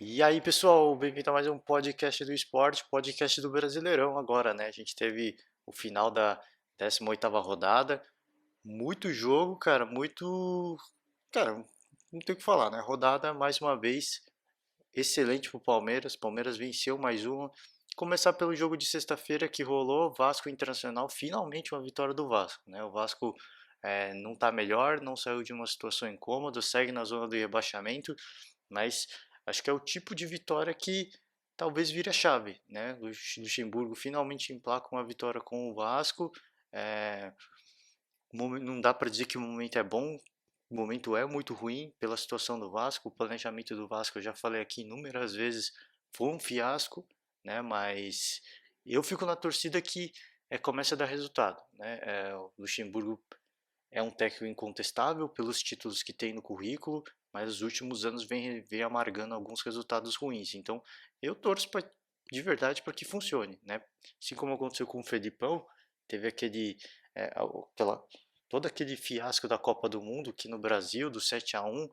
E aí, pessoal, bem-vindo a mais um podcast do esporte, podcast do Brasileirão agora, né? A gente teve o final da 18ª rodada, muito jogo, cara, muito, cara, não tem o que falar, né? Rodada mais uma vez excelente pro Palmeiras. Palmeiras venceu mais uma. Começar pelo jogo de sexta-feira que rolou, Vasco Internacional, finalmente uma vitória do Vasco, né? O Vasco não tá melhor, não saiu de uma situação incômoda, segue na zona do rebaixamento, mas acho que é o tipo de vitória que talvez vire a chave, né? O Luxemburgo finalmente emplaca uma vitória com o Vasco. É, não dá para dizer que o momento é bom, o momento é muito ruim pela situação do Vasco. O planejamento do Vasco, eu já falei aqui inúmeras vezes, foi um fiasco, né? Mas eu fico na torcida que começa a dar resultado, né? O Luxemburgo é um técnico incontestável pelos títulos que tem no currículo, mas nos últimos anos vem amargando alguns resultados ruins. Então, eu torço de verdade para que funcione, né? Assim como aconteceu com o Felipão, teve aquela, todo aquele fiasco da Copa do Mundo aqui no Brasil, do 7-1, o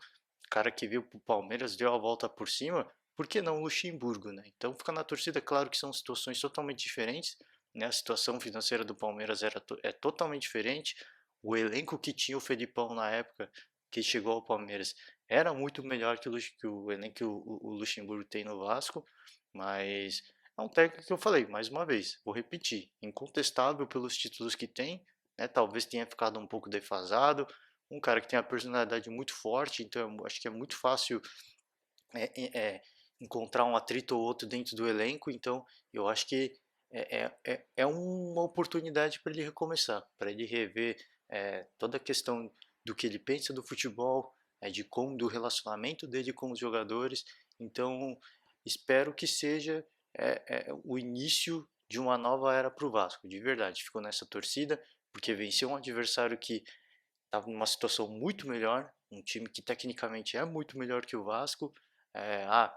cara que veio para o Palmeiras deu a volta por cima, por que não o Luxemburgo, né? Então, fica na torcida, claro que são situações totalmente diferentes, né? A situação financeira do Palmeiras é totalmente diferente, o elenco que tinha o Felipão na época que chegou ao Palmeiras era muito melhor que o elenco que o Luxemburgo tem no Vasco, mas é um técnico que eu falei, mais uma vez, vou repetir, incontestável pelos títulos que tem, né? Talvez tenha ficado um pouco defasado, um cara que tem a personalidade muito forte, então eu acho que é muito fácil é, é, é, encontrar um atrito ou outro dentro do elenco, então eu acho que é uma oportunidade para ele recomeçar, para ele rever toda a questão do que ele pensa do futebol, do relacionamento dele com os jogadores. Então espero que seja o início de uma nova era para o Vasco, de verdade. Ficou nessa torcida porque venceu um adversário que estava numa situação muito melhor, um time que tecnicamente é muito melhor que o Vasco. É, ah,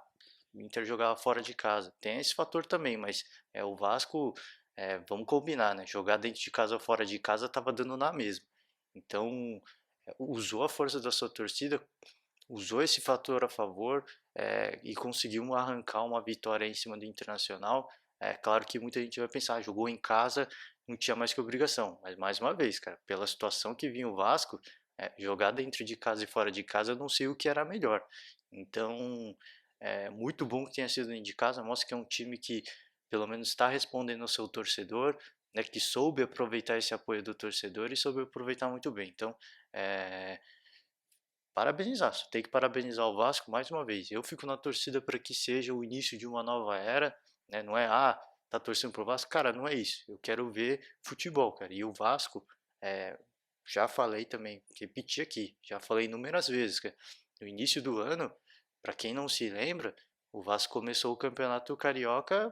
o Inter jogava fora de casa. Tem esse fator também, mas o Vasco, vamos combinar, né? Jogar dentro de casa ou fora de casa estava dando na mesma. Então, usou a força da sua torcida, usou esse fator a favor e conseguiu arrancar uma vitória em cima do Internacional. É claro que muita gente vai pensar, jogou em casa, não tinha mais que obrigação. Mas mais uma vez, cara, pela situação que vinha o Vasco, jogar dentro de casa e fora de casa, eu não sei o que era melhor. Então, é muito bom que tenha sido dentro de casa, mostra que é um time que pelo menos está respondendo ao seu torcedor, né, que soube aproveitar esse apoio do torcedor e soube aproveitar muito bem. Então, é, parabenizar, só tem que parabenizar o Vasco mais uma vez. Eu fico na torcida para que seja o início de uma nova era, né? Não é, tá torcendo pro Vasco, cara, não é isso. Eu quero ver futebol, cara. E o Vasco, é, já falei também, repeti aqui, já falei inúmeras vezes, cara. No início do ano, para quem não se lembra, o Vasco começou o Campeonato Carioca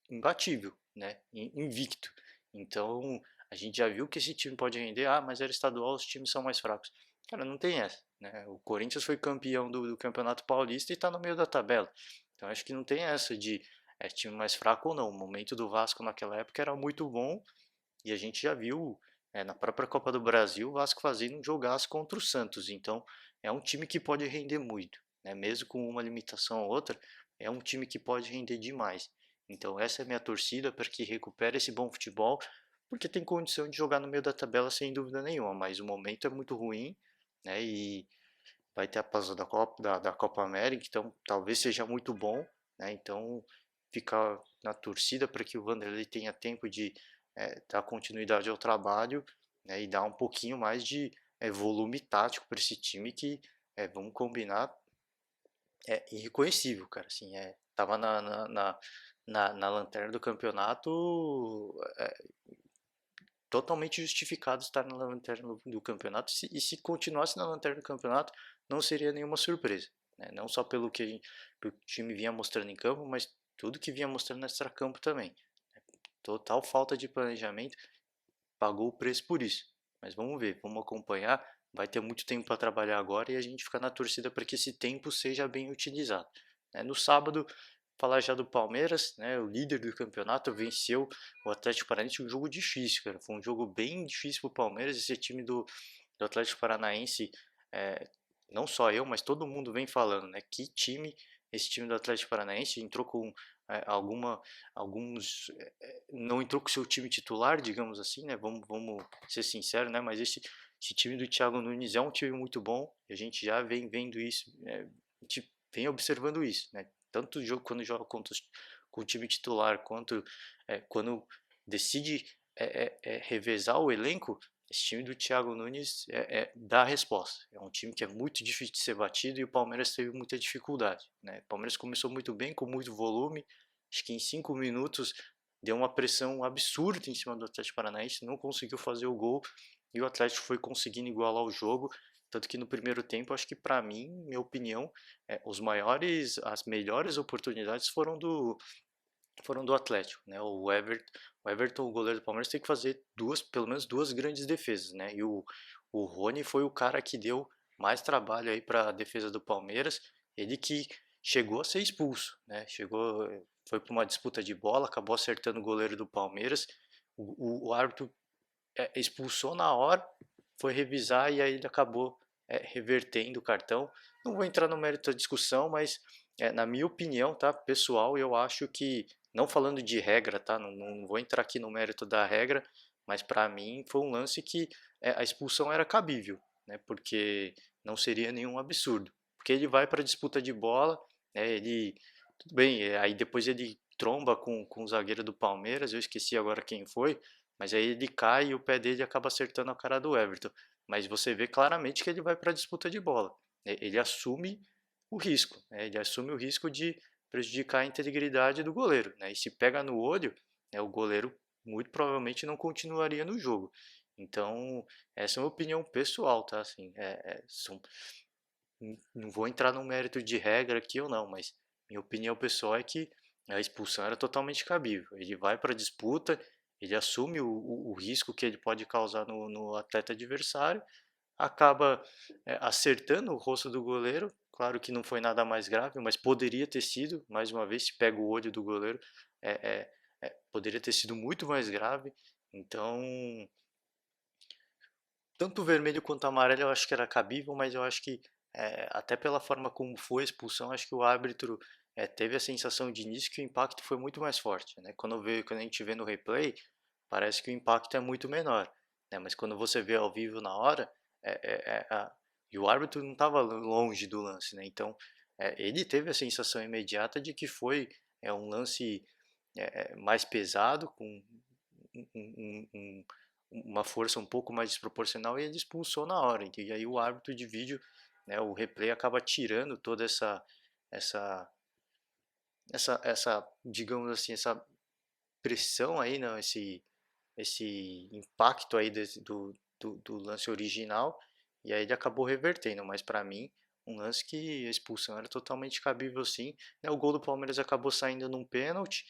imbatível, né? Invicto. Então, a gente já viu que esse time pode render, mas era estadual, os times são mais fracos. Cara, não tem essa, né? O Corinthians foi campeão do Campeonato Paulista e está no meio da tabela. Então, acho que não tem essa de time mais fraco ou não. O momento do Vasco naquela época era muito bom e a gente já viu na própria Copa do Brasil o Vasco fazendo um jogaço contra o Santos. Então, é um time que pode render muito, né? Mesmo com uma limitação ou outra, é um time que pode render demais. Então, essa é a minha torcida para que recupere esse bom futebol, porque tem condição de jogar no meio da tabela sem dúvida nenhuma, mas o momento é muito ruim, né? E vai ter a pausa da Copa América, então talvez seja muito bom, né? Então, ficar na torcida para que o Vanderlei tenha tempo de dar continuidade ao trabalho, né? E dar um pouquinho mais de volume tático para esse time que, vamos combinar, é irreconhecível, cara. Assim, tava na lanterna do campeonato, é, totalmente justificado estar na lanterna do campeonato. E se continuasse na lanterna do campeonato, não seria nenhuma surpresa, né? Não só que o time vinha mostrando em campo, mas tudo que vinha mostrando extra-campo também. Total falta de planejamento, pagou o preço por isso. Mas vamos ver, vamos acompanhar. Vai ter muito tempo para trabalhar agora e a gente fica na torcida para que esse tempo seja bem utilizado. No sábado, falar já do Palmeiras, né, o líder do campeonato, venceu o Atlético Paranaense, um jogo difícil, cara. Foi um jogo bem difícil para o Palmeiras. Esse time do Atlético Paranaense, é, não só eu, mas todo mundo vem falando, né? Que time esse time do Atlético Paranaense, entrou com alguns, não entrou com o seu time titular, digamos assim, né? Vamos ser sinceros, né? Mas esse time do Thiago Nunes é um time muito bom, e a gente já vem vendo isso, a gente vem observando isso, né? Tanto o jogo quando joga com o time titular, quanto quando decide revezar o elenco, esse time do Thiago Nunes dá a resposta. É um time que é muito difícil de ser batido e o Palmeiras teve muita dificuldade, né? O Palmeiras começou muito bem, com muito volume, acho que em 5 minutos deu uma pressão absurda em cima do Atlético Paranaense, não conseguiu fazer o gol e o Atlético foi conseguindo igualar o jogo. Tanto que no primeiro tempo, acho que para mim, minha opinião, as melhores oportunidades foram do Atlético, né? O Everton, o goleiro do Palmeiras, tem que fazer pelo menos duas grandes defesas, né? E o Rony foi o cara que deu mais trabalho aí para a defesa do Palmeiras. Ele que chegou a ser expulso, né? Foi para uma disputa de bola, acabou acertando o goleiro do Palmeiras. O árbitro expulsou na hora, foi revisar e aí ele acabou revertendo o cartão. Não vou entrar no mérito da discussão, mas na minha opinião, tá, pessoal, eu acho que, não falando de regra, tá, não vou entrar aqui no mérito da regra, mas para mim foi um lance que a expulsão era cabível, né, porque não seria nenhum absurdo. Porque ele vai para a disputa de bola, tudo bem, aí depois ele tromba com o zagueiro do Palmeiras, eu esqueci agora quem foi, mas aí ele cai e o pé dele acaba acertando a cara do Everton. Mas você vê claramente que ele vai para a disputa de bola. Ele assume o risco, né? Ele assume o risco de prejudicar a integridade do goleiro, né? E se pega no olho, né, o goleiro muito provavelmente não continuaria no jogo. Então, essa é uma opinião pessoal, tá? Assim, não vou entrar no mérito de regra aqui ou não, mas minha opinião pessoal é que a expulsão era totalmente cabível. Ele vai para a disputa, ele assume o risco que ele pode causar no atleta adversário, acaba acertando o rosto do goleiro. Claro que não foi nada mais grave, mas poderia ter sido, mais uma vez, se pega o olho do goleiro, poderia ter sido muito mais grave. Então, tanto o vermelho quanto o amarelo eu acho que era cabível, mas eu acho que até pela forma como foi a expulsão, acho que o árbitro teve a sensação de início que o impacto foi muito mais forte, né? Quando a gente vê no replay, parece que o impacto é muito menor, né? Mas quando você vê ao vivo na hora, e o árbitro não estava longe do lance, né? Então ele teve a sensação imediata de que foi um lance mais pesado, com uma força um pouco mais desproporcional, e ele expulsou na hora. E aí o árbitro de vídeo, né, o replay acaba tirando toda essa, digamos assim, essa pressão aí, não, esse impacto aí do lance original, e aí ele acabou revertendo. Mas para mim, um lance que a expulsão era totalmente cabível, sim, né? O gol do Palmeiras acabou saindo num pênalti,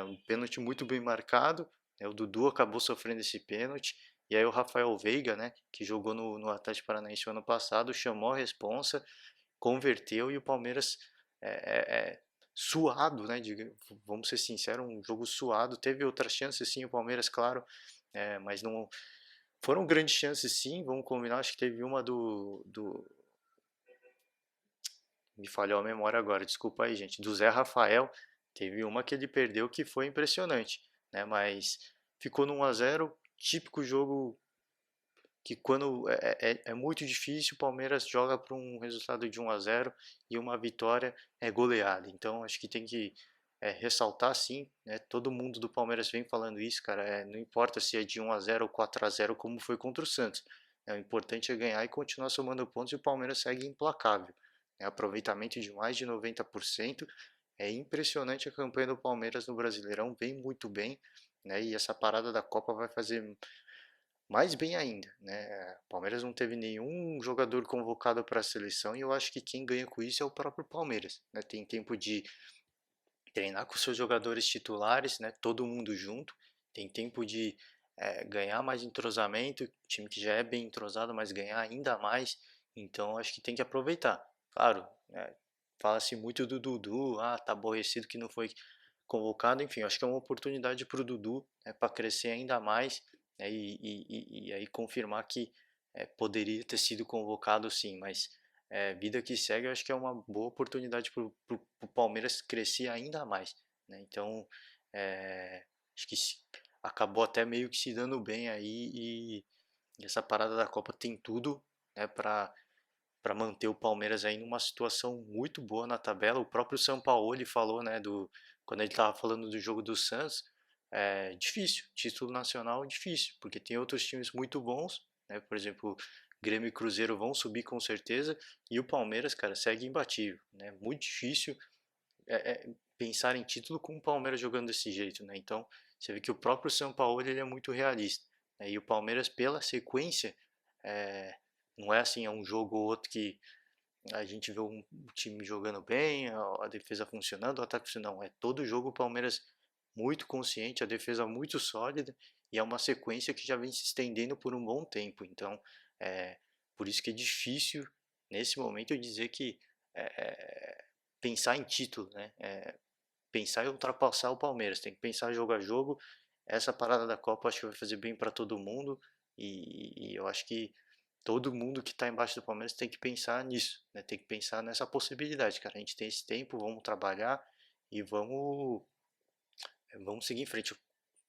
um pênalti muito bem marcado, né? O Dudu acabou sofrendo esse pênalti, e aí o Rafael Veiga, né, que jogou no Atlético Paranaense o ano passado, chamou a responsa, converteu, e o Palmeiras suado, né? Vamos ser sinceros, um jogo suado. Teve outras chances, sim, o Palmeiras, claro, mas não foram grandes chances, sim. Vamos combinar. Acho que teve uma me falhou a memória agora, desculpa aí, gente. Do Zé Rafael, teve uma que ele perdeu que foi impressionante, né? Mas ficou no 1 a 0, típico jogo que quando é muito difícil, o Palmeiras joga para um resultado de 1 a 0 e uma vitória é goleada. Então acho que tem que ressaltar sim, né? Todo mundo do Palmeiras vem falando isso, cara. Não importa se é de 1 a 0 ou 4 a 0 como foi contra o Santos. O importante é ganhar e continuar somando pontos, e o Palmeiras segue implacável. Aproveitamento de mais de 90%. É impressionante a campanha do Palmeiras no Brasileirão, vem muito bem, né? E essa parada da Copa vai fazer mais bem ainda, né? O Palmeiras não teve nenhum jogador convocado para a seleção, e eu acho que quem ganha com isso é o próprio Palmeiras, né? Tem tempo de treinar com seus jogadores titulares, né? Todo mundo junto, tem tempo de ganhar mais entrosamento, time que já é bem entrosado, mas ganhar ainda mais. Então acho que tem que aproveitar. Claro, fala-se muito do Dudu, tá aborrecido que não foi convocado. Enfim, acho que é uma oportunidade para o Dudu, né, para crescer ainda mais, né, e aí confirmar que poderia ter sido convocado, sim, mas vida que segue, eu acho que é uma boa oportunidade para o Palmeiras crescer ainda mais, né? Então, acho que acabou até meio que se dando bem aí e essa parada da Copa tem tudo, né, para manter o Palmeiras aí numa situação muito boa na tabela. O próprio Sampaoli falou, né, quando ele estava falando do jogo do Santos, é difícil, título nacional difícil, porque tem outros times muito bons, né, por exemplo, Grêmio e Cruzeiro vão subir com certeza, e o Palmeiras, cara, segue imbatível, né, muito difícil pensar em título com o Palmeiras jogando desse jeito, né, então você vê que o próprio Sampaoli ele é muito realista, né, e o Palmeiras pela sequência, é, não é assim, é um jogo ou outro que a gente vê um time jogando bem, a defesa funcionando, o ataque funcionando. Não, é todo jogo o Palmeiras muito consciente, a defesa muito sólida e é uma sequência que já vem se estendendo por um bom tempo. Então, é, por isso que é difícil nesse momento eu dizer que pensar em título, né? Pensar em ultrapassar o Palmeiras, tem que pensar jogo a jogo. Essa parada da Copa eu acho que vai fazer bem para todo mundo e eu acho que todo mundo que está embaixo do Palmeiras tem que pensar nisso, né? Tem que pensar nessa possibilidade, cara. A gente tem esse tempo, vamos trabalhar e vamos seguir em frente.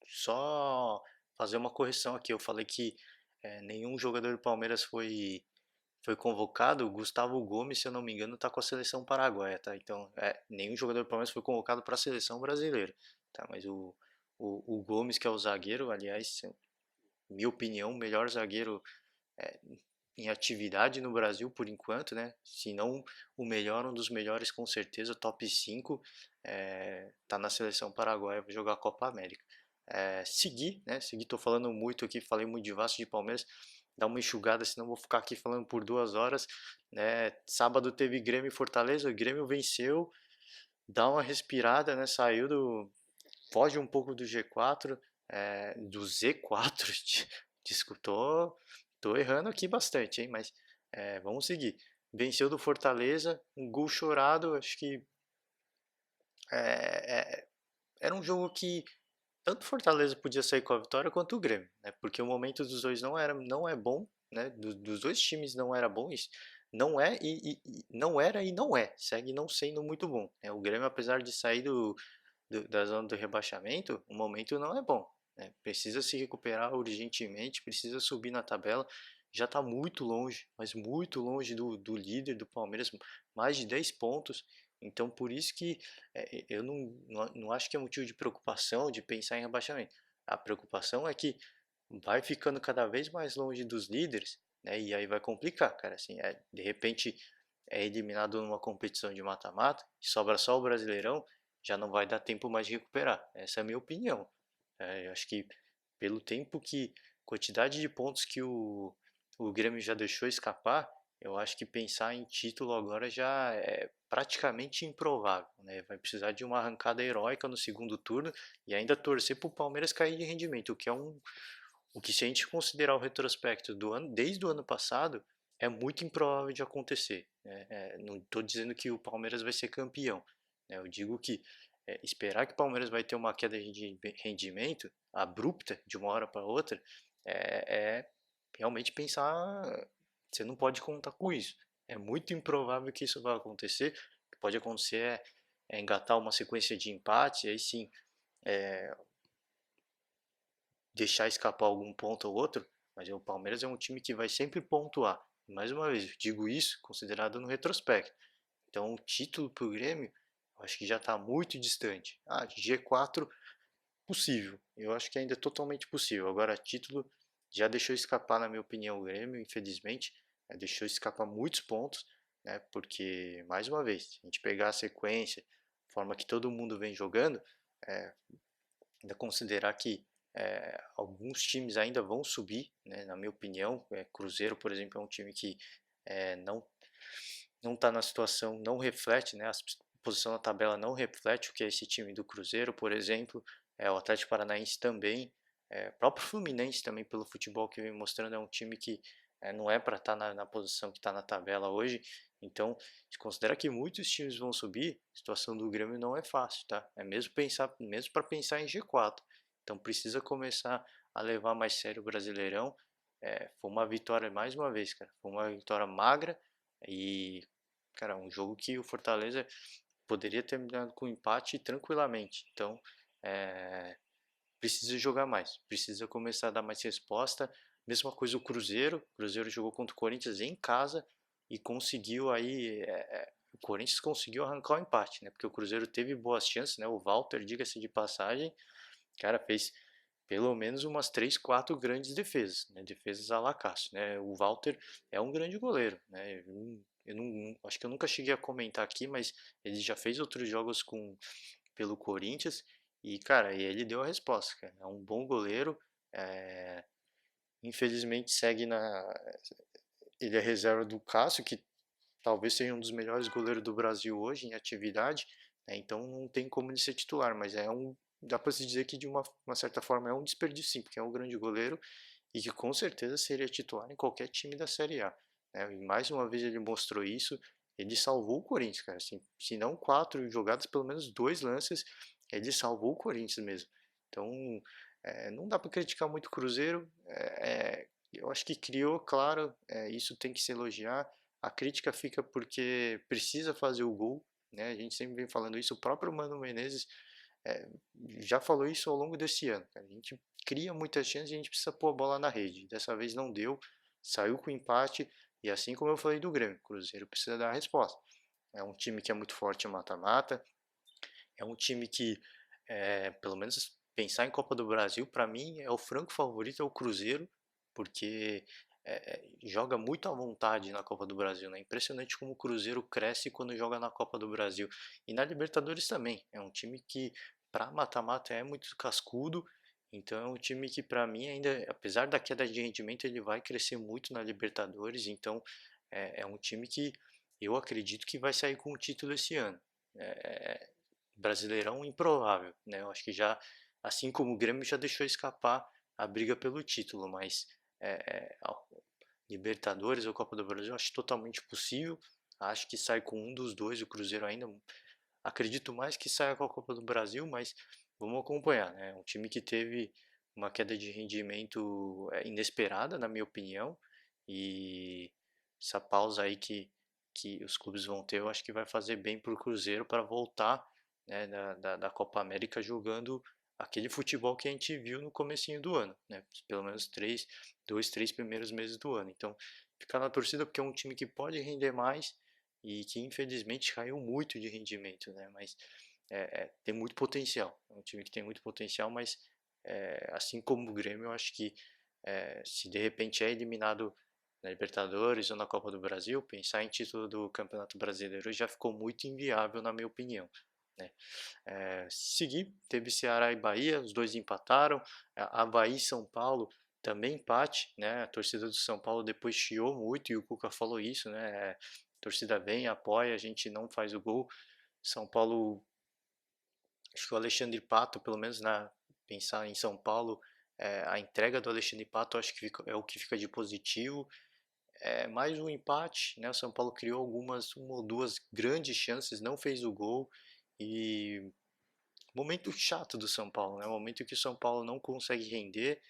Só fazer uma correção aqui. Eu falei que nenhum jogador do Palmeiras foi convocado. O Gustavo Gomes, se eu não me engano, está com a seleção paraguaia, tá? Então, nenhum jogador do Palmeiras foi convocado para a seleção brasileira, tá? Mas o Gomes, que é o zagueiro, aliás, minha opinião, o melhor zagueiro é, em atividade no Brasil por enquanto, né? Se não o melhor, um dos melhores com certeza, top 5, tá na seleção paraguaia para jogar a Copa América. Seguir, né? Seguir, tô falando muito aqui, falei muito de Vasco de Palmeiras, dá uma enxugada, senão vou ficar aqui falando por 2 horas, né? Sábado teve Grêmio e Fortaleza, o Grêmio venceu, dá uma respirada, né? Foge um pouco do G4, do Z4, desculpa, tô errando aqui bastante, hein? Mas vamos seguir. Venceu do Fortaleza, um gol chorado, acho que é, é, era um jogo que tanto o Fortaleza podia sair com a vitória quanto o Grêmio, né? Porque o momento dos dois não é bom, né? Dos dois times não era bom, isso não é e não era e não é, segue não sendo muito bom, né? O Grêmio, apesar de sair da zona do rebaixamento, o momento não é bom, né? Precisa se recuperar urgentemente, precisa subir na tabela. Já está muito longe, mas muito longe do líder do Palmeiras, mais de 10 pontos. Então, por isso que eu não acho que é motivo de preocupação, de pensar em rebaixamento. A preocupação é que vai ficando cada vez mais longe dos líderes, né? E aí vai complicar, cara. Assim, de repente é eliminado numa competição de mata-mata, sobra só o Brasileirão, já não vai dar tempo mais de recuperar. Essa é a minha opinião. Eu acho que pelo tempo quantidade de pontos que o Grêmio já deixou escapar, eu acho que pensar em título agora já é praticamente improvável, né? Vai precisar de uma arrancada heróica no segundo turno e ainda torcer para o Palmeiras cair de rendimento, o que se a gente considerar o retrospecto do ano, desde o ano passado, é muito improvável de acontecer, né? Não estou dizendo que o Palmeiras vai ser campeão, né? Eu digo que esperar que o Palmeiras vai ter uma queda de rendimento abrupta de uma hora para outra é realmente pensar, você não pode contar com isso. É muito improvável que isso vá acontecer. O que pode acontecer engatar uma sequência de empates, e aí sim deixar escapar algum ponto ou outro, mas o Palmeiras é um time que vai sempre pontuar. Mais uma vez, eu digo isso considerado no retrospecto. Então, o título para o Grêmio, eu acho que já está muito distante. G4, possível. Eu acho que ainda é totalmente possível. Agora, título já deixou escapar, na minha opinião, o Grêmio, infelizmente, deixou escapar muitos pontos, né? Porque, mais uma vez, se a gente pegar a sequência, a forma que todo mundo vem jogando, é, ainda considerar que alguns times ainda vão subir, né, na minha opinião. Cruzeiro, por exemplo, é um time que não está na situação, não reflete, né, a posição na tabela não reflete o que é esse time do Cruzeiro, por exemplo. O Atlético Paranaense também, o próprio Fluminense também, pelo futebol que vem mostrando, é um time que não é para estar na posição que está na tabela hoje. Então, se considera que muitos times vão subir, a situação do Grêmio não é fácil, tá? É mesmo para pensar em G4. Então, precisa começar a levar mais sério o Brasileirão. Foi uma vitória mais uma vez, cara. Foi uma vitória magra, E, cara, um jogo que o Fortaleza poderia ter terminado com empate tranquilamente. Então, é, precisa jogar mais, precisa começar a dar mais resposta. Mesma coisa o Cruzeiro jogou contra o Corinthians em casa e conseguiu aí, o Corinthians conseguiu arrancar o empate, né? Porque o Cruzeiro teve boas chances, né? O Walter, diga-se de passagem, cara, fez pelo menos umas 3, 4 grandes defesas, né? Defesas à la Cássio, né? O Walter é um grande goleiro, né? Acho que eu nunca cheguei a comentar aqui, mas ele já fez outros jogos pelo Corinthians e, cara, ele deu a resposta, cara. É um bom goleiro, é, infelizmente segue ele é reserva do Cássio, que talvez seja um dos melhores goleiros do Brasil hoje em atividade, né? Então não tem como ele ser titular, mas dá para se dizer que de uma certa forma é um desperdício, sim, porque é um grande goleiro e que com certeza seria titular em qualquer time da Série A, né? E mais uma vez ele mostrou isso, ele salvou o Corinthians, cara, assim, se não 4 jogadas, pelo menos 2 lances, ele salvou o Corinthians mesmo. Então, não dá para criticar muito o Cruzeiro, eu acho que criou, claro, isso tem que se elogiar. A crítica fica porque precisa fazer o gol, né? A gente sempre vem falando isso. O próprio Mano Menezes é, já falou isso ao longo desse ano, cara. A gente cria muitas chances e a gente precisa pôr a bola na rede. Dessa vez não deu, saiu com empate. E assim como eu falei do Grêmio, o Cruzeiro precisa dar a resposta. É um time que é muito forte em mata-mata, é um time que, pelo menos pensar em Copa do Brasil, para mim é o franco favorito, é o Cruzeiro, porque joga muito à vontade na Copa do Brasil, né? Impressionante como o Cruzeiro cresce quando joga na Copa do Brasil. E na Libertadores também. É um time que, para mata-mata, é muito cascudo. Então é um time que, para mim, ainda, apesar da queda de rendimento, ele vai crescer muito na Libertadores. Então é um time que eu acredito que vai sair com o título esse ano. É, Brasileirão improvável, né? Eu acho que já, assim como o Grêmio já deixou escapar a briga pelo título, mas a Libertadores ou Copa do Brasil eu acho totalmente possível. Acho que sai com um dos dois, o Cruzeiro ainda acredito mais que saia com a Copa do Brasil, mas vamos acompanhar, né? Um time que teve uma queda de rendimento inesperada, na minha opinião, e essa pausa aí que os clubes vão ter, eu acho que vai fazer bem para o Cruzeiro para voltar, né, da Copa América jogando aquele futebol que a gente viu no comecinho do ano, né? Pelo menos 3 primeiros meses do ano. Então, ficar na torcida porque é um time que pode render mais e que infelizmente caiu muito de rendimento, né? Mas tem muito potencial. É um time que tem muito potencial, mas assim como o Grêmio, eu acho que se de repente é eliminado na Libertadores ou na Copa do Brasil, pensar em título do Campeonato Brasileiro já ficou muito inviável, na minha opinião, né? Seguir, teve Ceará e Bahia, os dois empataram. Avaí e São Paulo também empate, né? A torcida do São Paulo depois chiou muito e o Cuca falou isso, né? A torcida vem, apoia, a gente não faz o gol. São Paulo, acho que o Alexandre Pato, pelo menos pensar em São Paulo, a entrega do Alexandre Pato acho que é o que fica de positivo. Mais um empate, né? O São Paulo criou uma ou duas grandes chances, não fez o gol e momento chato do São Paulo, né? Momento que o São Paulo não consegue render.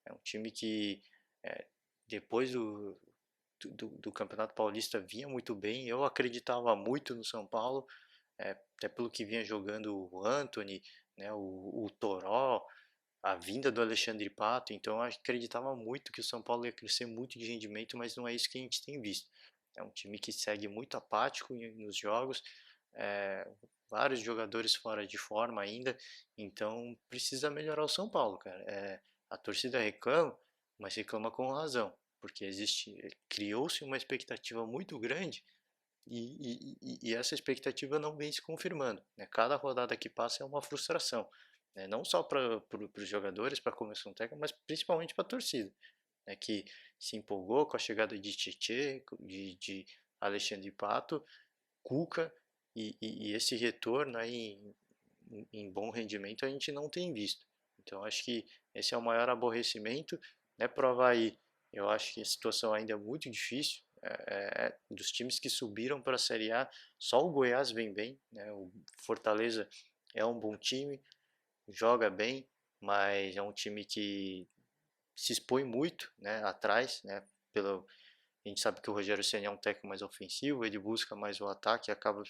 É um time que é, depois do Campeonato Paulista vinha muito bem. Eu acreditava muito no São Paulo, até pelo que vinha jogando o Antony, né? O Toró, a vinda do Alexandre Pato. Então eu acreditava muito que o São Paulo ia crescer muito de rendimento, mas não é isso que a gente tem visto. É um time que segue muito apático nos jogos, é, vários jogadores fora de forma ainda, então precisa melhorar o São Paulo, cara. A torcida reclama, mas reclama com razão, porque criou-se uma expectativa muito grande e essa expectativa não vem se confirmando, né? Cada rodada que passa é uma frustração, né? Não só para os jogadores, para a comissão técnica, mas principalmente para a torcida, né? Que se empolgou com a chegada de Tietê, de Alexandre Pato, Cuca e esse retorno aí em bom rendimento a gente não tem visto. Então acho que esse é o maior aborrecimento, né? Provar aí, eu acho que a situação ainda é muito difícil. Dos times que subiram para a Série A, só o Goiás vem bem, né? O Fortaleza é um bom time, joga bem, mas é um time que se expõe muito, né, atrás, né, pelo, A gente sabe que o Rogério Ceni é um técnico mais ofensivo, ele busca mais o ataque e acaba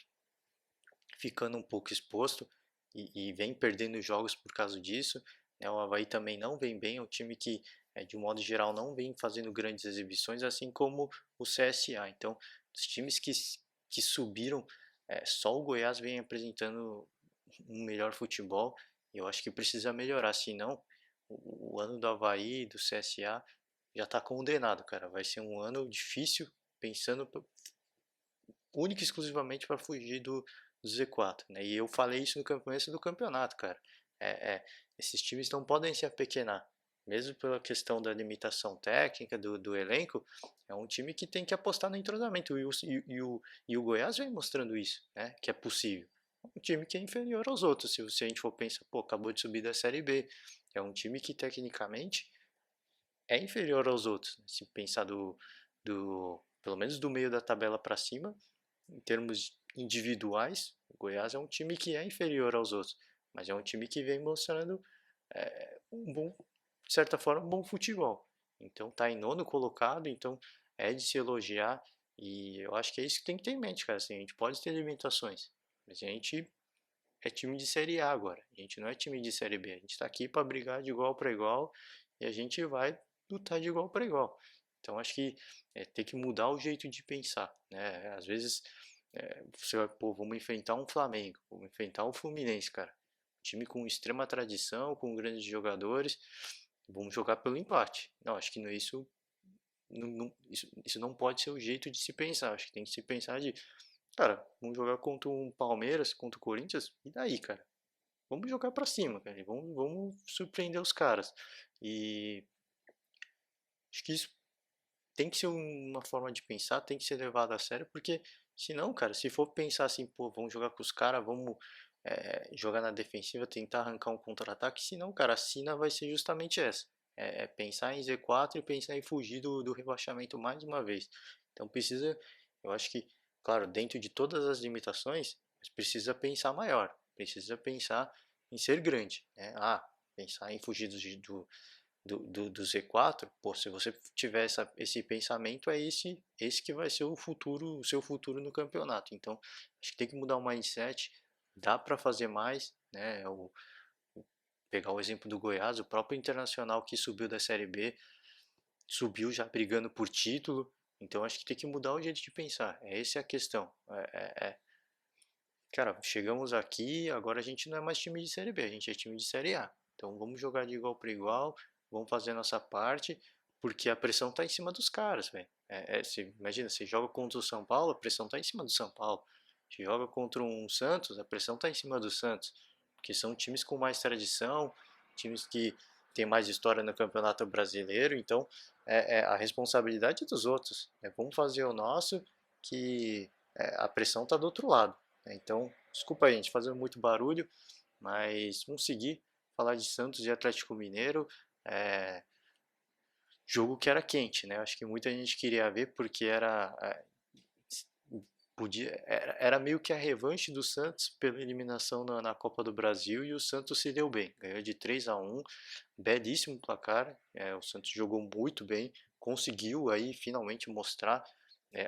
ficando um pouco exposto e vem perdendo jogos por causa disso. Né? O Avaí também não vem bem, é um time que, de um modo geral, não vem fazendo grandes exibições, assim como o CSA. Então, os times que subiram, só o Goiás vem apresentando um melhor futebol e eu acho que precisa melhorar, senão o ano do Avaí, do CSA, já está condenado, cara. Vai ser um ano difícil, pensando única e exclusivamente para fugir do Z4, né? E eu falei isso no começo do campeonato, cara. Esses times não podem se apequenar, mesmo pela questão da limitação técnica do elenco. É um time que tem que apostar no entrosamento e o Goiás vem mostrando isso, né? Que é possível. É um time que é inferior aos outros. Se a gente for pensar, pô, acabou de subir da Série B, é um time que tecnicamente é inferior aos outros, né? Se pensar pelo menos do meio da tabela para cima, em termos individuais, o Goiás é um time que é inferior aos outros, mas é um time que vem mostrando um bom, de certa forma, um bom futebol. Então tá em nono colocado, então é de se elogiar e eu acho que é isso que tem que ter em mente, cara. Assim, a gente pode ter limitações, mas a gente é time de Série A agora. A gente não é time de Série B. A gente está aqui para brigar de igual para igual e a gente vai lutar de igual para igual. Então acho que tem que mudar o jeito de pensar, né? Às vezes você vai, pô, vamos enfrentar um Flamengo, vamos enfrentar um Fluminense, cara. Time com extrema tradição, com grandes jogadores, vamos jogar pelo empate. Não, acho que isso não pode ser o jeito de se pensar. Acho que tem que se pensar de, cara, vamos jogar contra um Palmeiras, contra o Corinthians, e daí, cara? Vamos jogar pra cima, cara. Vamos surpreender os caras. E acho que isso tem que ser uma forma de pensar, tem que ser levado a sério, porque senão, cara, se for pensar assim, pô, vamos jogar com os caras, vamos jogar na defensiva, tentar arrancar um contra-ataque, senão, cara, a sina vai ser justamente essa. É pensar em Z4 e pensar em fugir do rebaixamento mais uma vez. Então precisa, eu acho que, claro, dentro de todas as limitações, mas precisa pensar maior, precisa pensar em ser grande, né? Pensar em fugir do Z4, pô, se você tiver esse pensamento, é esse que vai ser o seu futuro no campeonato. Então, acho que tem que mudar o mindset, dá para fazer mais, né? Pegar o exemplo do Goiás, o próprio Internacional que subiu da Série B, subiu já brigando por título. Então, acho que tem que mudar o jeito de pensar. Essa é a questão. Cara, chegamos aqui, agora a gente não é mais time de Série B, a gente é time de Série A. Então vamos jogar de igual para igual, vamos fazer a nossa parte, porque a pressão tá em cima dos caras, velho. Imagina, você joga contra o São Paulo, a pressão tá em cima do São Paulo. Você joga contra um Santos, a pressão tá em cima do Santos. Porque são times com mais tradição, times que têm mais história no Campeonato Brasileiro, então a responsabilidade é dos outros. Vamos fazer o nosso, que a pressão tá do outro lado. Então, desculpa aí, a gente fazendo muito barulho, mas vamos seguir. Falar de Santos e Atlético Mineiro. É, jogo que era quente, né? Acho que muita gente queria ver porque era meio que a revanche do Santos pela eliminação na Copa do Brasil e o Santos se deu bem. Ganhou de 3-1, belíssimo placar. O Santos jogou muito bem, conseguiu aí finalmente mostrar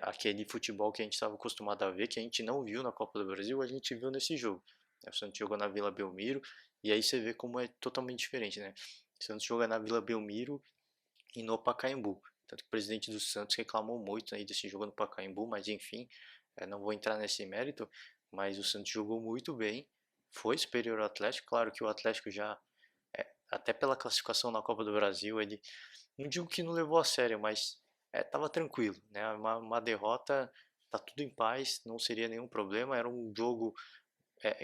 aquele futebol que a gente estava acostumado a ver, que a gente não viu na Copa do Brasil, a gente viu nesse jogo. O Santos jogou na Vila Belmiro e aí você vê como é totalmente diferente, né? O Santos joga na Vila Belmiro e no Pacaembu. Tanto que o presidente do Santos reclamou muito aí desse jogo no Pacaembu, mas enfim, não vou entrar nesse mérito, mas o Santos jogou muito bem, foi superior ao Atlético, claro que o Atlético já, até pela classificação na Copa do Brasil, ele, não digo que não levou a sério, mas estava tranquilo, né? Uma derrota, tá tudo em paz, não seria nenhum problema, era um jogo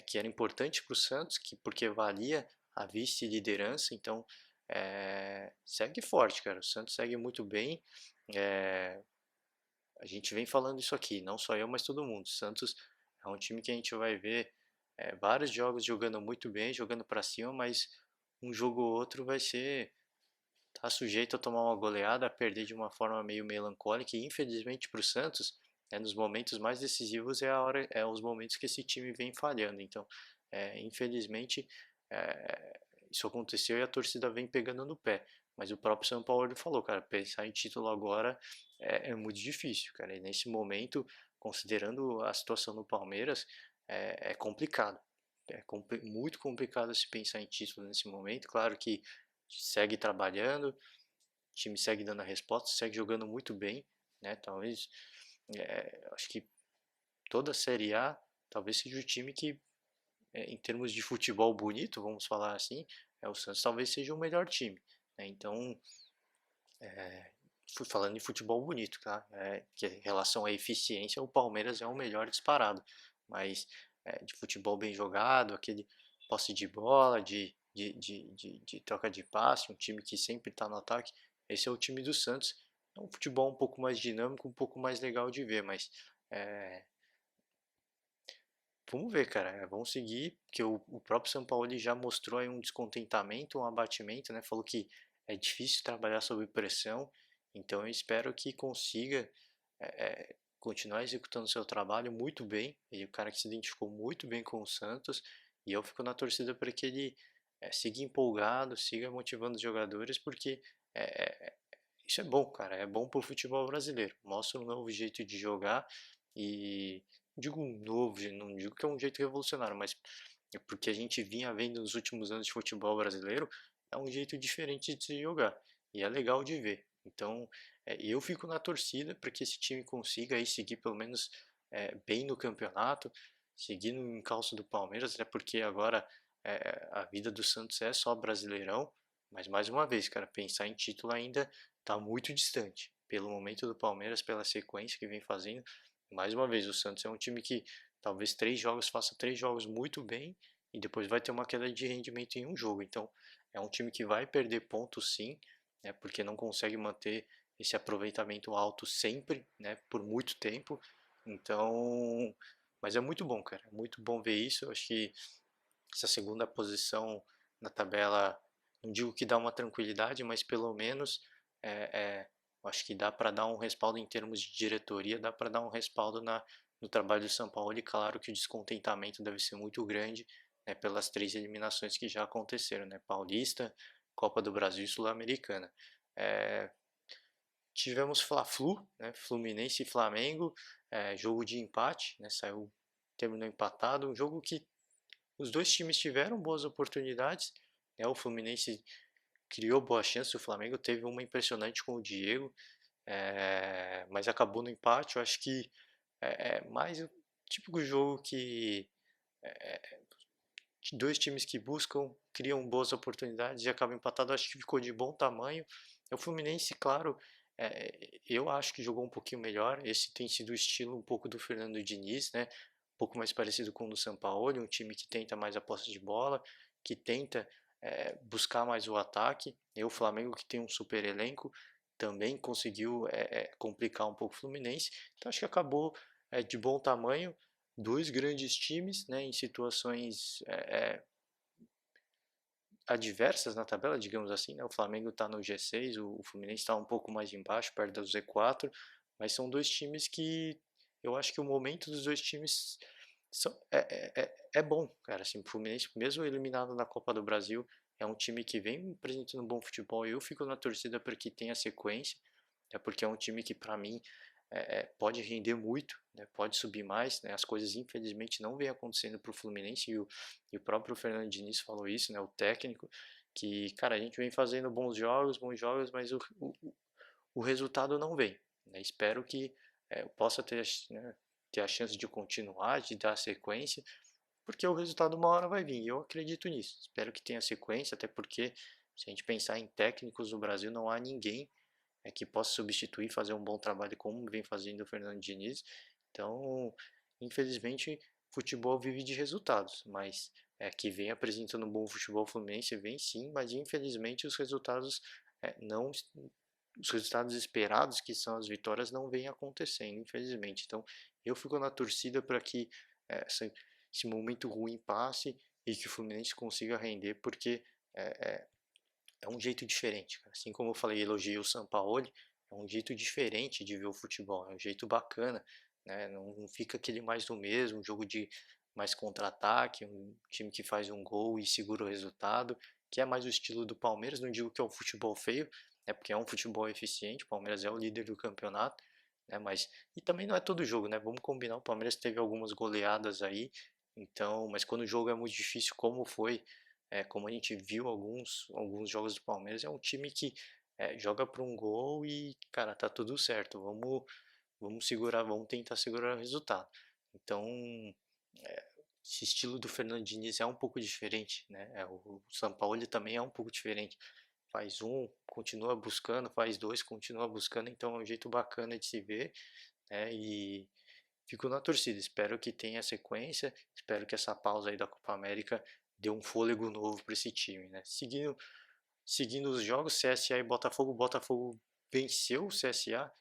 que era importante para o Santos, porque valia a vice-liderança, então segue forte, cara. O Santos segue muito bem. É, a gente vem falando isso aqui, não só eu, mas todo mundo. O Santos é um time que a gente vai ver vários jogos jogando muito bem, jogando para cima, mas um jogo ou outro vai ser tá sujeito a tomar uma goleada, a perder de uma forma meio melancólica e infelizmente para o Santos, nos momentos mais decisivos é os momentos que esse time vem falhando. Então, infelizmente, isso aconteceu e a torcida vem pegando no pé. Mas o próprio São Paulo falou, cara, pensar em título agora é muito difícil, cara. E nesse momento, considerando a situação do Palmeiras, é complicado. Muito complicado se pensar em título nesse momento. Claro que segue trabalhando, o time segue dando a resposta, segue jogando muito bem, né? Talvez, acho que toda a Série A talvez seja o time que, em termos de futebol bonito, vamos falar assim, o Santos talvez seja o melhor time, né? Então, falando em futebol bonito, tá? Que em relação à eficiência, o Palmeiras é o melhor disparado, mas de futebol bem jogado, aquele posse de bola, de troca de passe, um time que sempre está no ataque, esse é o time do Santos. É um futebol um pouco mais dinâmico, um pouco mais legal de ver, mas é, vamos ver, cara. Vamos seguir, porque o próprio São Paulo ele já mostrou aí um descontentamento, um abatimento, né? Falou que é difícil trabalhar sob pressão, então eu espero que consiga continuar executando seu trabalho muito bem. Ele é um cara que se identificou muito bem com o Santos, e eu fico na torcida para que ele siga empolgado, siga motivando os jogadores, porque é, é, isso é bom, cara. É bom pro futebol brasileiro. Mostra um novo jeito de jogar e digo um novo, não digo que é um jeito revolucionário, mas é porque a gente vinha vendo nos últimos anos de futebol brasileiro, é um jeito diferente de se jogar e é legal de ver. Então, eu fico na torcida para que esse time consiga aí seguir pelo menos bem no campeonato, seguir no encalço do Palmeiras, até porque agora a vida do Santos é só Brasileirão, mas mais uma vez, cara, pensar em título ainda está muito distante. Pelo momento do Palmeiras, pela sequência que vem fazendo, mais uma vez, o Santos é um time que talvez 3 jogos faça 3 jogos muito bem e depois vai ter uma queda de rendimento em um jogo. Então, é um time que vai perder pontos sim, né, porque não consegue manter esse aproveitamento alto sempre, né, por muito tempo. Então, mas é muito bom, cara. É muito bom ver isso. Eu acho que essa segunda posição na tabela, não digo que dá uma tranquilidade, mas pelo menos acho que dá para dar um respaldo em termos de diretoria, dá para dar um respaldo no trabalho do São Paulo. E claro que o descontentamento deve ser muito grande, né, pelas 3 eliminações que já aconteceram, né, Paulista, Copa do Brasil e Sul-Americana. É, tivemos Fla-Flu, né, Fluminense e Flamengo, jogo de empate, né, terminou empatado, um jogo que os dois times tiveram boas oportunidades, né? O Fluminense criou boa chance, o Flamengo teve uma impressionante com o Diego, mas acabou no empate. Eu acho que é mais o típico jogo que dois times que buscam, criam boas oportunidades e acabam empatados. Acho que ficou de bom tamanho. O Fluminense, claro, eu acho que jogou um pouquinho melhor. Esse tem sido o estilo um pouco do Fernando Diniz, né? Um pouco mais parecido com o do Sampaoli, um time que tenta mais a posse de bola, que tenta buscar mais o ataque. E o Flamengo, que tem um super elenco, também conseguiu complicar um pouco o Fluminense. Então acho que acabou de bom tamanho, dois grandes times, né, em situações adversas na tabela, digamos assim, né? O Flamengo está no G6, o Fluminense está um pouco mais embaixo, perto do Z4, mas são dois times que eu acho que o momento dos dois times é bom, cara. Assim, o Fluminense, mesmo eliminado na Copa do Brasil, é um time que vem apresentando bom futebol. Eu fico na torcida para que tenha sequência, porque é um time que, para mim, pode render muito, né, pode subir mais, né, as coisas infelizmente não vêm acontecendo para o Fluminense e o próprio Fernando Diniz falou isso, né, o técnico, que, cara, a gente vem fazendo bons jogos, mas o resultado não vem, né, espero que eu possa né, ter a chance de continuar, de dar sequência, porque o resultado uma hora vai vir, e eu acredito nisso, espero que tenha sequência, até porque se a gente pensar em técnicos no Brasil, não há ninguém que possa substituir, fazer um bom trabalho como vem fazendo o Fernando Diniz. Então, infelizmente, futebol vive de resultados, mas que vem apresentando um bom futebol fluminense, vem sim, mas infelizmente os resultados não os resultados esperados, que são as vitórias, não vêm acontecendo, infelizmente. Então, eu fico na torcida para que esse momento ruim passe e que o Fluminense consiga render, porque é um jeito diferente, cara. Assim como eu falei, elogiei o Sampaoli, é um jeito diferente de ver o futebol, é um jeito bacana, né? Não fica aquele mais do mesmo, um jogo de mais contra-ataque, um time que faz um gol e segura o resultado, que é mais o estilo do Palmeiras. Não digo que é um futebol feio, né? Porque é um futebol eficiente, o Palmeiras é o líder do campeonato, né? Mas e também não é todo jogo, né? Vamos combinar, o Palmeiras teve algumas goleadas aí, então, mas quando o jogo é muito difícil, como foi, como a gente viu alguns jogos do Palmeiras, é um time que joga para um gol e, cara, tá tudo certo. Vamos segurar, vamos tentar segurar o resultado. Então, esse estilo do Fernando Diniz é um pouco diferente, né? O Sampaoli também é um pouco diferente. Faz um, continua buscando, faz dois, continua buscando, então é um jeito bacana de se ver, né? E fico na torcida, espero que tenha sequência, espero que essa pausa aí da Copa América dê um fôlego novo para esse time, né? Seguindo os jogos, CSA e Botafogo, Botafogo venceu o CSA,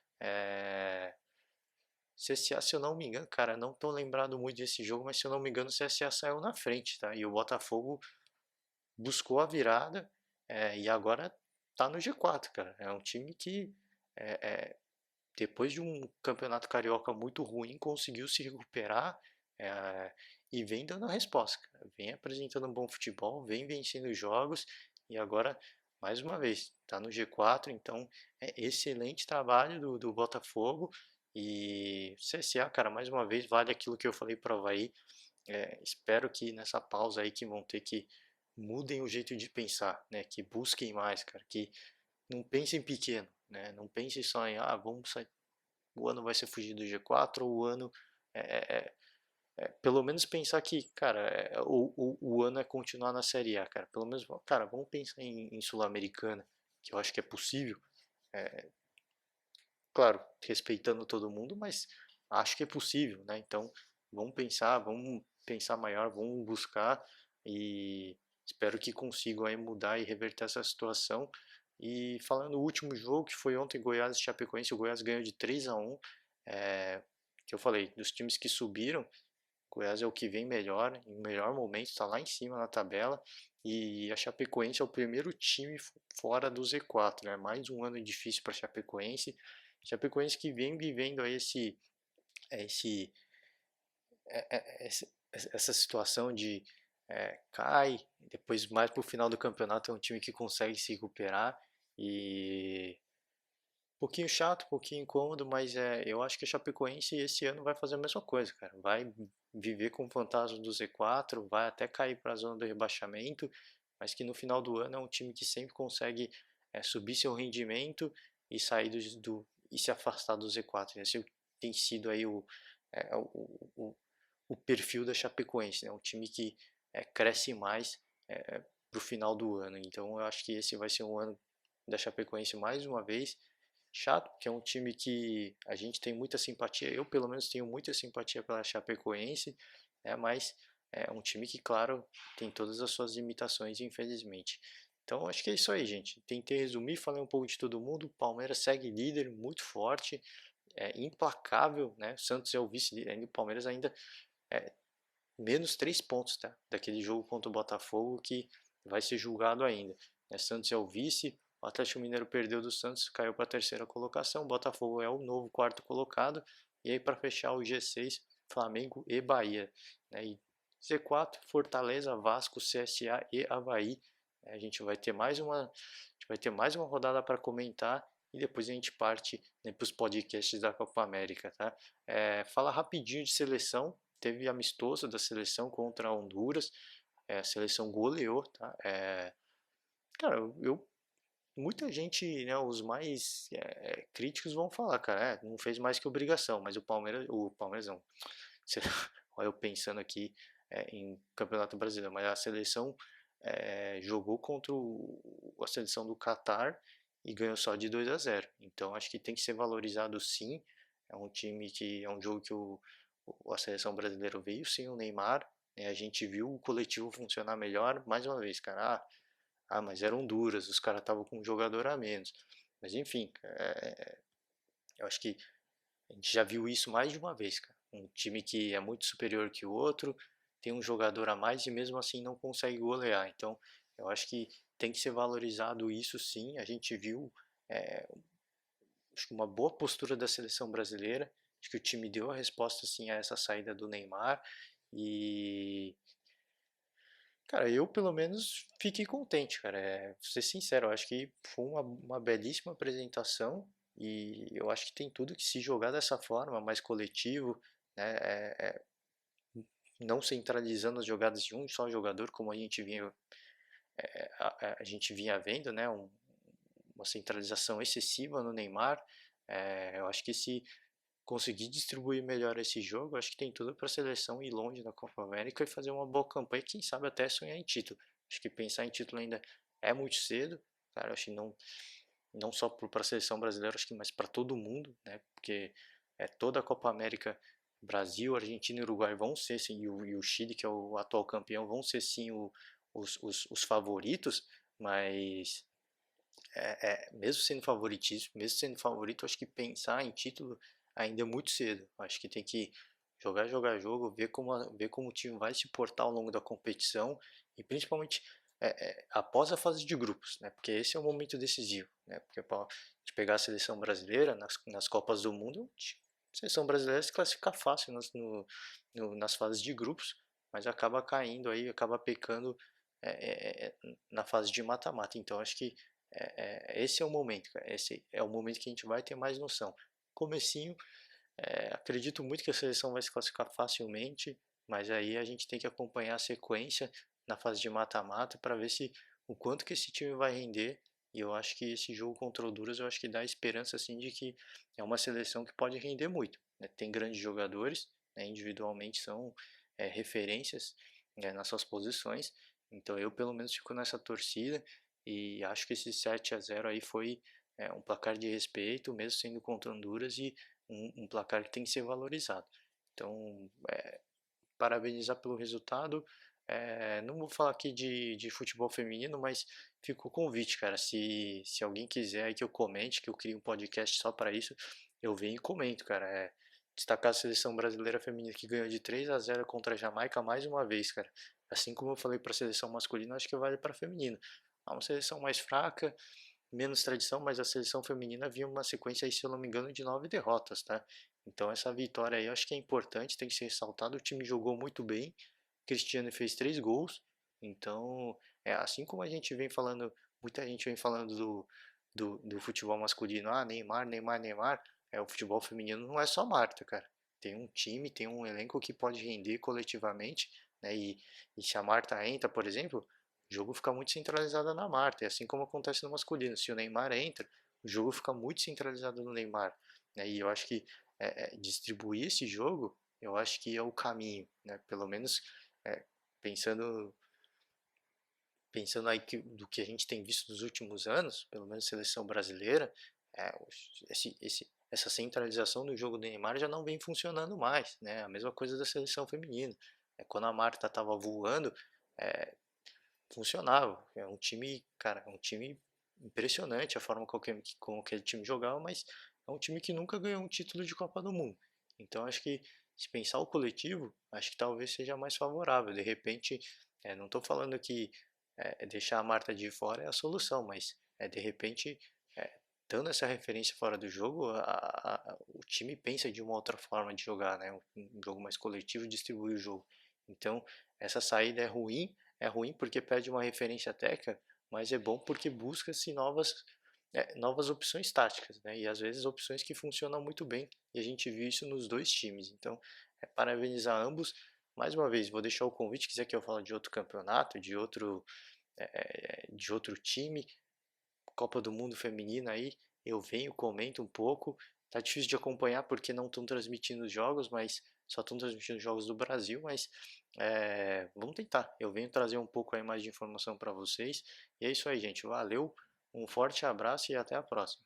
CSA, se eu não me engano, cara, não tô lembrado muito desse jogo, mas se eu não me engano, o CSA saiu na frente, tá? E o Botafogo buscou a virada, e agora tá no G4, cara. É um time que, é, é, depois de um campeonato carioca muito ruim, conseguiu se recuperar, é, e vem dando a resposta, cara. Vem apresentando um bom futebol, vem vencendo jogos e agora, mais uma vez, tá no G4. Então, é excelente trabalho do Botafogo. E CSA, cara, mais uma vez, vale aquilo que eu falei para o Avaí. Espero que nessa pausa aí que vão ter, que mudem o jeito de pensar, né? Que busquem mais, cara, que não pensem pequeno, né? Não pensem só em, vamos sair, o ano vai ser fugir do G4, ou o ano é, é, é, pelo menos pensar que, cara, o ano é continuar na Série A, cara. Pelo menos, cara, vamos pensar em Sul-Americana, que eu acho que é possível. É, claro, respeitando todo mundo, mas acho que é possível, né? Então, vamos pensar maior, vamos buscar e espero que consigam aí mudar e reverter essa situação. E falando do último jogo, que foi ontem, Goiás e Chapecoense, o Goiás ganhou de 3-1, é, que eu falei, dos times que subiram, o Goiás é o que vem melhor, em melhor momento, está lá em cima na tabela, e a Chapecoense é o primeiro time fora do Z4, né? Mais um ano difícil para a Chapecoense. Chapecoense que vem vivendo aí esse, essa situação de cai, depois mais para o final do campeonato é um time que consegue se recuperar e um pouquinho chato, um pouquinho incômodo, mas eu acho que a Chapecoense esse ano vai fazer a mesma coisa, cara. Vai viver com o fantasma do Z4, vai até cair para a zona do rebaixamento, mas que no final do ano é um time que sempre consegue subir seu rendimento e sair e se afastar do Z4. Esse tem sido aí é, o, o, o perfil da Chapecoense, né? Um time que cresce mais para o final do ano. Então eu acho que esse vai ser um ano da Chapecoense mais uma vez. Chato, porque é um time que a gente tem muita simpatia, eu pelo menos tenho muita simpatia pela Chapecoense, mas é um time que, claro, tem todas as suas limitações, infelizmente. Então acho que é isso aí, gente. Tentei resumir, falei um pouco de todo mundo. O Palmeiras segue líder, muito forte, implacável, né? O Santos é o vice-líder, o Palmeiras ainda é menos 3 pontos, tá? Daquele jogo contra o Botafogo que vai ser julgado ainda. Santos é o vice, o Atlético Mineiro perdeu do Santos, caiu para a terceira colocação, o Botafogo é o novo quarto colocado, e aí para fechar o G6, Flamengo e Bahia. E Z4, Fortaleza, Vasco, CSA e Avaí. A gente vai ter mais uma rodada para comentar e depois a gente parte, né, para os podcasts da Copa América, tá? Fala rapidinho de seleção. Teve amistoso da seleção contra a Honduras, a seleção goleou, tá? Cara, muita gente, né, os mais críticos vão falar, cara, não fez mais que obrigação, mas o Palmeiras não, olha eu pensando aqui em Campeonato Brasileiro, mas a seleção jogou contra a seleção do Catar e ganhou só de 2-0. Então acho que tem que ser valorizado sim. É um time que é um jogo que a seleção brasileira veio sem o Neymar, né? A gente viu o coletivo funcionar melhor. Mais uma vez, cara, mas eram duras, os caras estavam com um jogador a menos. Mas enfim, eu acho que a gente já viu isso mais de uma vez, cara. Um time que é muito superior que o outro, tem um jogador a mais e mesmo assim não consegue golear. Então, eu acho que tem que ser valorizado isso sim. A gente viu é, acho que uma boa postura da seleção brasileira. Acho que o time deu a resposta sim a essa saída do Neymar e Cara, eu pelo menos fiquei contente, cara. Vou ser sincero, eu acho que foi uma belíssima apresentação e eu acho que tem tudo que se jogar dessa forma, mais coletivo, né? Não centralizando as jogadas de um só jogador, como a gente vinha vendo, né? Uma centralização excessiva no Neymar. Eu acho que se conseguir distribuir melhor esse jogo, eu acho que tem tudo para a seleção ir longe na Copa América e fazer uma boa campanha, quem sabe até sonhar em título. Acho que pensar em título ainda é muito cedo, cara. Acho que não só para a seleção brasileira, acho que mais para todo mundo, né? Porque toda a Copa América, Brasil, Argentina e Uruguai vão ser sim, e o Chile, que é o atual campeão, vão ser sim os favoritos, mas mesmo sendo favoritismo, mesmo sendo favorito, acho que pensar em título ainda é muito cedo. Acho que tem que jogar jogo, ver como o time vai se portar ao longo da competição e principalmente após a fase de grupos, né? Porque esse é o momento decisivo, né? Porque para pegar a seleção brasileira nas Copas do Mundo, a seleção brasileira se classifica fácil nas fases de grupos, mas acaba caindo aí, acaba pecando na fase de mata-mata. Então acho que esse é o momento, cara. Esse é o momento que a gente vai ter mais noção. Comecinho, acredito muito que a seleção vai se classificar facilmente, mas aí a gente tem que acompanhar a sequência na fase de mata-mata para ver se o quanto que esse time vai render. E eu acho que esse jogo contra o Honduras, eu acho que dá esperança assim de que é uma seleção que pode render muito, né? Tem grandes jogadores, né? Individualmente são referências, né? Nas suas posições. Então eu pelo menos fico nessa torcida e acho que esse 7-0 aí foi um placar de respeito, mesmo sendo contra Honduras e um placar que tem que ser valorizado. Então, parabenizar pelo resultado. Não vou falar aqui de futebol feminino, mas fica o convite, cara. Se alguém quiser aí que eu comente, que eu crie um podcast só para isso, eu venho e comento, cara. Destacar a seleção brasileira feminina que ganhou de 3-0 contra a Jamaica mais uma vez, cara. Assim como eu falei para a seleção masculina, acho que vale para a feminina. É uma seleção mais fraca, menos tradição, mas a seleção feminina vinha uma sequência aí, se eu não me engano, de 9 derrotas, tá? Então essa vitória aí eu acho que é importante, tem que ser ressaltado. O time jogou muito bem, Cristiano fez 3 gols, então assim como a gente vem falando, muita gente vem falando do futebol masculino, Neymar, Neymar, Neymar, o futebol feminino não é só Marta, cara. Tem um time, tem um elenco que pode render coletivamente, né? E se a Marta entra, por exemplo, o jogo fica muito centralizado na Marta, e assim como acontece no masculino. Se o Neymar entra, o jogo fica muito centralizado no Neymar, né? E eu acho que distribuir esse jogo, eu acho que é o caminho, né? Pelo menos é, pensando pensando aí do que a gente tem visto nos últimos anos, pelo menos seleção brasileira, essa centralização do jogo do Neymar já não vem funcionando mais, né? A mesma coisa da seleção feminina. Quando a Marta estava voando, é, funcionava. É um time, cara, é um time impressionante a forma com aquele time jogava, mas é um time que nunca ganhou um título de Copa do Mundo. Então acho que se pensar o coletivo, acho que talvez seja mais favorável. De repente, não estou falando que deixar a Marta de fora é a solução, mas de repente, dando essa referência fora do jogo, o time pensa de uma outra forma de jogar, né? Um jogo mais coletivo, distribui o jogo. Então, essa saída é ruim porque perde uma referência técnica, mas é bom porque busca-se novas opções táticas, né? E às vezes opções que funcionam muito bem. E a gente viu isso nos dois times. Então, parabenizar ambos. Mais uma vez, vou deixar o convite, quiser que eu fale de outro campeonato, de outro time, Copa do Mundo feminina aí, eu venho, comento um pouco. Tá difícil de acompanhar porque não estão transmitindo os jogos, mas só estão transmitindo os jogos do Brasil, mas vamos tentar. Eu venho trazer um pouco aí mais de informação para vocês. E é isso aí, gente. Valeu, um forte abraço e até a próxima.